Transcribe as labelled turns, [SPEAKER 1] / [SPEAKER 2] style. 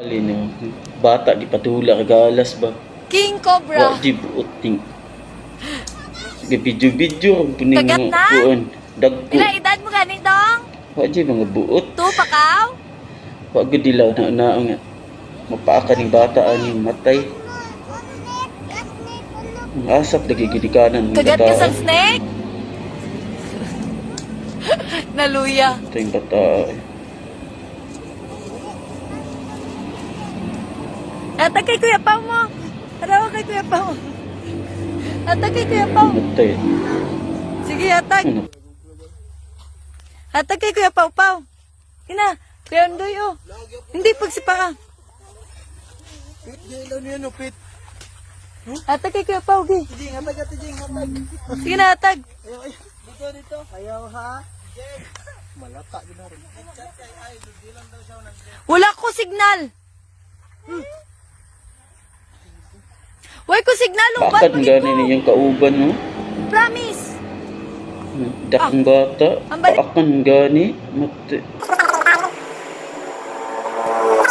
[SPEAKER 1] Alin bata di patula kagalas ba?
[SPEAKER 2] King Cobra.
[SPEAKER 1] Wa di buoting. Sige video-video ang puning
[SPEAKER 2] Kagat na?
[SPEAKER 1] kuan. Dagko.
[SPEAKER 2] Pila edad mo gani dong?
[SPEAKER 1] Wa di mga buot.
[SPEAKER 2] Tu pakaw?
[SPEAKER 1] Wa gud dilaw na nga. Mapaaka ning bata ani matay. Ang asap lagi gidikanan ng
[SPEAKER 2] Kagat ka
[SPEAKER 1] bata.
[SPEAKER 2] sa snake? Naluya.
[SPEAKER 1] Ito yung bata.
[SPEAKER 2] Atag kay Kuya Pao mo. Harawa kay Kuya Pao. Atag kay Kuya Pao.
[SPEAKER 1] Matay.
[SPEAKER 2] Sige, atag.
[SPEAKER 1] Ano?
[SPEAKER 2] Atag kay Kuya Pao Pao. Ina, Kuya Undoy oh. Hindi pagsipaka.
[SPEAKER 3] Pit, di lang yan, Pit.
[SPEAKER 2] Atag kay Kuya Pao, gi.
[SPEAKER 3] Jing, hatag, Jing, hatag.
[SPEAKER 2] Sige na, atag.
[SPEAKER 3] Ayaw, ayaw. Dito. Ayaw, ha? Malata, ginarin.
[SPEAKER 2] Wala ko signal. Wala ko signal.
[SPEAKER 1] Bakit gani ninyong kauban no?
[SPEAKER 2] Promise.
[SPEAKER 1] Dakang bata.
[SPEAKER 2] ang balik-
[SPEAKER 1] Akan gani. Matay.